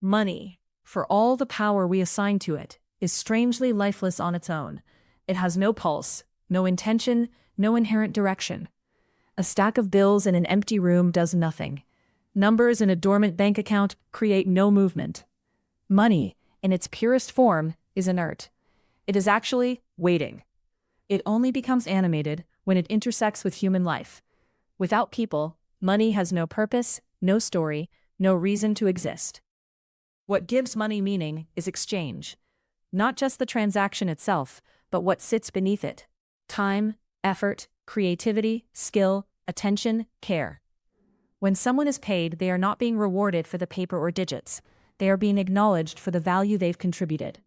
Money, for all the power we assign to it, is strangely lifeless on its own. It has no pulse, no intention, no inherent direction. A stack of bills in an empty room does nothing. Numbers in a dormant bank account create no movement. Money, in its purest form, is inert. It is actually waiting. It only becomes animated when it intersects with human life. Without people, money has no purpose, no story, no reason to exist. What gives money meaning is exchange. Not just the transaction itself, but what sits beneath it. Time, effort, creativity, skill, attention, care. When someone is paid, they are not being rewarded for the paper or digits. They are being acknowledged for the value they've contributed.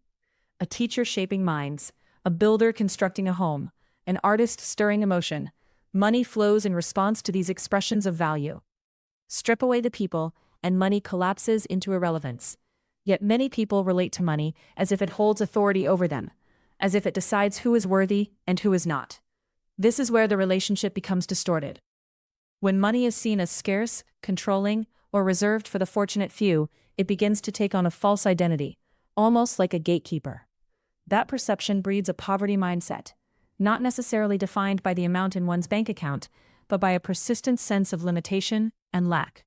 A teacher shaping minds, a builder constructing a home, an artist stirring emotion. Money flows in response to these expressions of value. Strip away the people, and money collapses into irrelevance. Yet many people relate to money as if it holds authority over them, as if it decides who is worthy and who is not. This is where the relationship becomes distorted. When money is seen as scarce, controlling, or reserved for the fortunate few, it begins to take on a false identity, almost like a gatekeeper. That perception breeds a poverty mindset, not necessarily defined by the amount in one's bank account, but by a persistent sense of limitation and lack.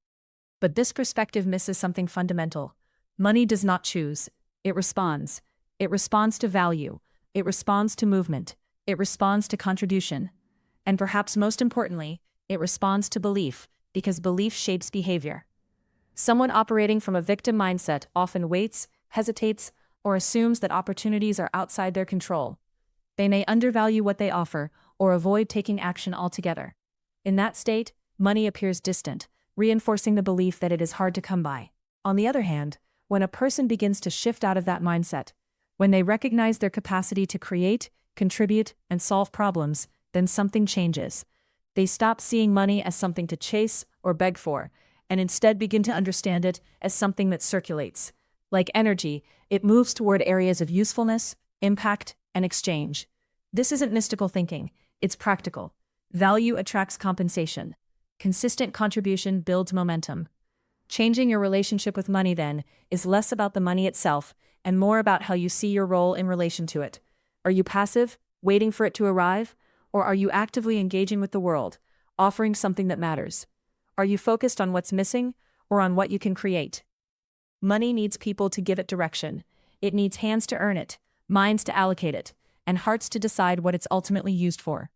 But this perspective misses something fundamental. Money does not choose. It responds. It responds to value. It responds to movement. It responds to contribution. And perhaps most importantly, it responds to belief, because belief shapes behavior. Someone operating from a victim mindset often waits, hesitates, or assumes that opportunities are outside their control. They may undervalue what they offer or avoid taking action altogether. In that state, money appears distant, reinforcing the belief that it is hard to come by. On the other hand, when a person begins to shift out of that mindset, when they recognize their capacity to create, contribute, and solve problems, then something changes. They stop seeing money as something to chase or beg for, and instead begin to understand it as something that circulates. Like energy, it moves toward areas of usefulness, impact, and exchange. This isn't mystical thinking, it's practical. Value attracts compensation. Consistent contribution builds momentum. Changing your relationship with money, then, is less about the money itself and more about how you see your role in relation to it. Are you passive, waiting for it to arrive? Or are you actively engaging with the world, offering something that matters? Are you focused on what's missing or on what you can create? Money needs people to give it direction. It needs hands to earn it, minds to allocate it, and hearts to decide what it's ultimately used for.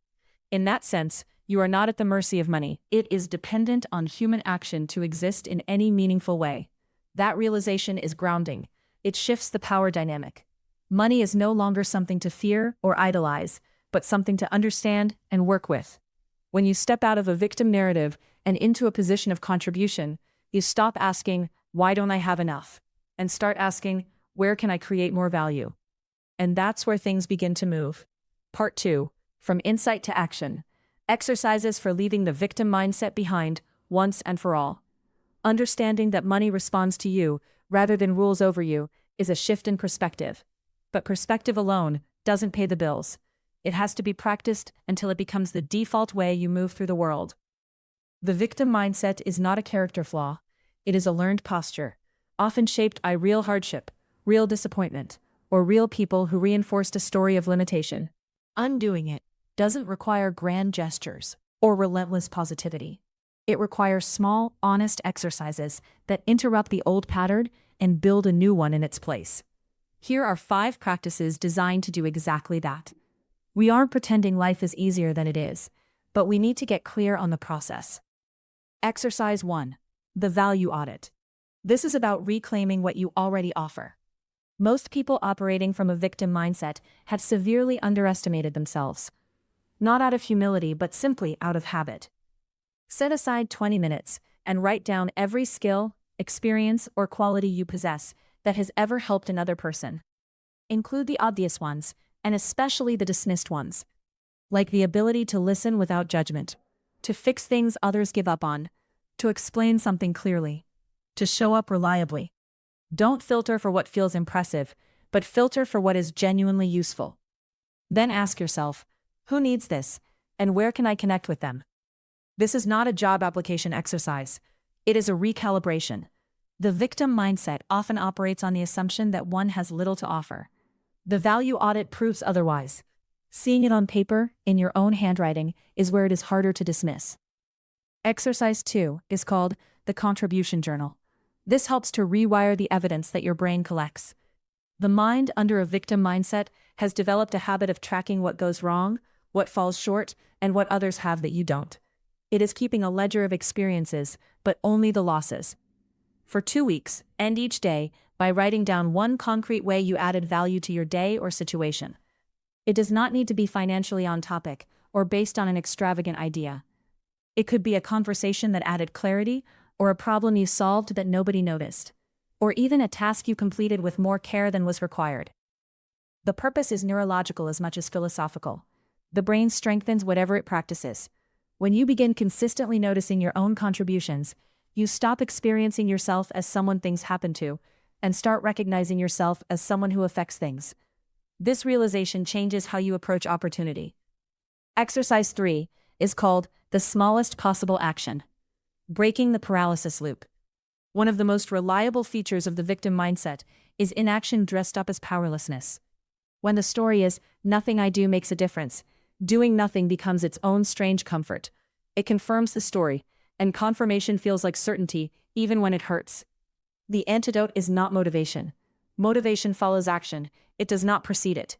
In that sense, you are not at the mercy of money. It is dependent on human action to exist in any meaningful way. That realization is grounding. It shifts the power dynamic. Money is no longer something to fear or idolize, but something to understand and work with. When you step out of a victim narrative and into a position of contribution, you stop asking, "Why don't I have enough?" and start asking, "Where can I create more value?" And that's where things begin to move. Part 2. From Insight to Action. Exercises for leaving the victim mindset behind, once and for all. Understanding that money responds to you, rather than rules over you, is a shift in perspective. But perspective alone doesn't pay the bills. It has to be practiced until it becomes the default way you move through the world. The victim mindset is not a character flaw. It is a learned posture, often shaped by real hardship, real disappointment, or real people who reinforced a story of limitation. Undoing it doesn't require grand gestures or relentless positivity. It requires small, honest exercises that interrupt the old pattern and build a new one in its place. Here are 5 practices designed to do exactly that. We aren't pretending life is easier than it is, but we need to get clear on the process. Exercise 1. The value audit. This is about reclaiming what you already offer. Most people operating from a victim mindset have severely underestimated themselves. Not out of humility, but simply out of habit. Set aside 20 minutes and write down every skill, experience, or quality you possess that has ever helped another person. Include the obvious ones, and especially the dismissed ones, like the ability to listen without judgment, to fix things others give up on, to explain something clearly, to show up reliably. Don't filter for what feels impressive, but filter for what is genuinely useful. Then ask yourself, who needs this, and where can I connect with them? This is not a job application exercise. It is a recalibration. The victim mindset often operates on the assumption that one has little to offer. The value audit proves otherwise. Seeing it on paper, in your own handwriting, is where it is harder to dismiss. Exercise 2 is called the contribution journal. This helps to rewire the evidence that your brain collects. The mind under a victim mindset has developed a habit of tracking what goes wrong, what falls short, and what others have that you don't. It is keeping a ledger of experiences, but only the losses. For 2 weeks, end each day by writing down one concrete way you added value to your day or situation. It does not need to be financially on topic or based on an extravagant idea. It could be a conversation that added clarity, or a problem you solved that nobody noticed, or even a task you completed with more care than was required. The purpose is neurological as much as philosophical. The brain strengthens whatever it practices. When you begin consistently noticing your own contributions, you stop experiencing yourself as someone things happen to, and start recognizing yourself as someone who affects things. This realization changes how you approach opportunity. Exercise 3 is called the smallest possible action. Breaking the paralysis loop. One of the most reliable features of the victim mindset is inaction dressed up as powerlessness. When the story is, nothing I do makes a difference, doing nothing becomes its own strange comfort. It confirms the story, and confirmation feels like certainty, even when it hurts. The antidote is not motivation. Motivation follows action, it does not precede it.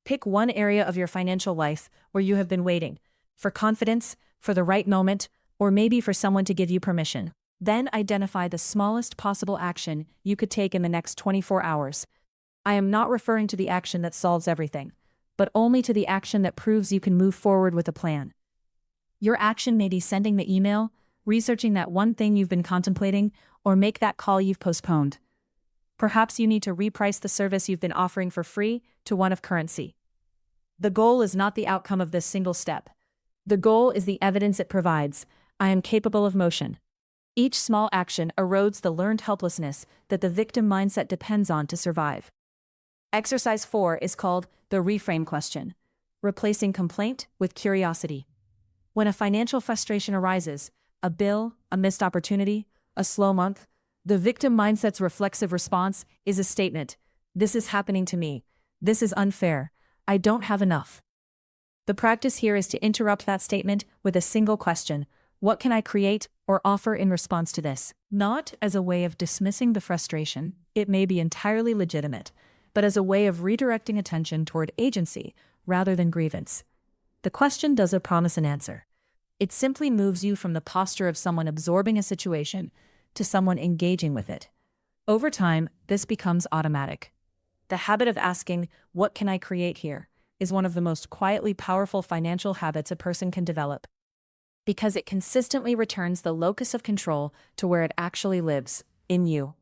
Pick one area of your financial life where you have been waiting, for confidence, for the right moment, or maybe for someone to give you permission. Then identify the smallest possible action you could take in the next 24 hours. I am not referring to the action that solves everything, but only to the action that proves you can move forward with a plan. Your action may be sending the email, researching that one thing you've been contemplating, or make that call you've postponed. Perhaps you need to reprice the service you've been offering for free to one of currency. The goal is not the outcome of this single step. The goal is the evidence it provides. I am capable of motion. Each small action erodes the learned helplessness that the victim mindset depends on to survive. Exercise 4 is called the reframe question, replacing complaint with curiosity. When a financial frustration arises, a bill, a missed opportunity, a slow month, the victim mindset's reflexive response is a statement. This is happening to me. This is unfair. I don't have enough. The practice here is to interrupt that statement with a single question. What can I create or offer in response to this? Not as a way of dismissing the frustration, it may be entirely legitimate, but as a way of redirecting attention toward agency rather than grievance. The question doesn't promise an answer. It simply moves you from the posture of someone absorbing a situation to someone engaging with it. Over time, this becomes automatic. The habit of asking, "What can I create here?" is one of the most quietly powerful financial habits a person can develop, because it consistently returns the locus of control to where it actually lives, in you.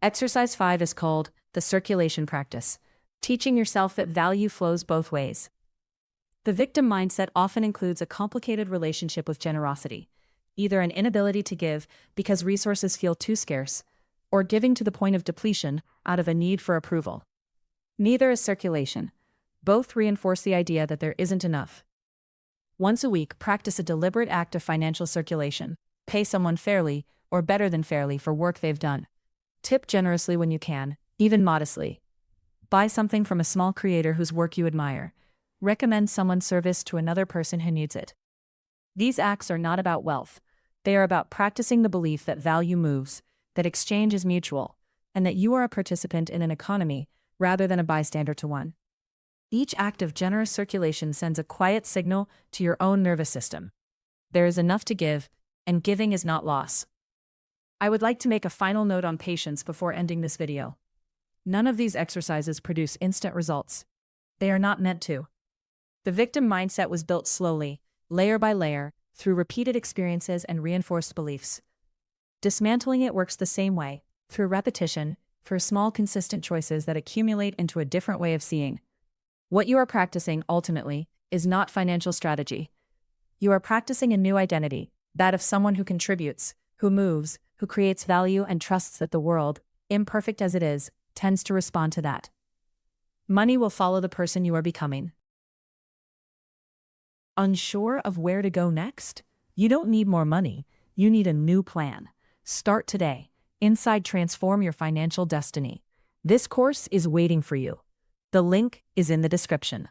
Exercise 5 is called the circulation practice, teaching yourself that value flows both ways. The victim mindset often includes a complicated relationship with generosity, either an inability to give because resources feel too scarce, or giving to the point of depletion out of a need for approval. Neither is circulation. Both reinforce the idea that there isn't enough. Once a week, practice a deliberate act of financial circulation. Pay someone fairly, or better than fairly, for work they've done. Tip generously when you can, even modestly. Buy something from a small creator whose work you admire. Recommend someone's service to another person who needs it. These acts are not about wealth. They are about practicing the belief that value moves, that exchange is mutual, and that you are a participant in an economy rather than a bystander to one. Each act of generous circulation sends a quiet signal to your own nervous system. There is enough to give, and giving is not loss. I would like to make a final note on patience before ending this video. None of these exercises produce instant results. They are not meant to. The victim mindset was built slowly, layer by layer, through repeated experiences and reinforced beliefs. Dismantling it works the same way, through repetition, through small consistent choices that accumulate into a different way of seeing. What you are practicing, ultimately, is not financial strategy. You are practicing a new identity, that of someone who contributes, who moves, who creates value and trusts that the world, imperfect as it is, tends to respond to that. Money will follow the person you are becoming. Unsure of where to go next? You don't need more money, you need a new plan. Start today. Inside Transform Your Financial Destiny. This course is waiting for you. The link is in the description.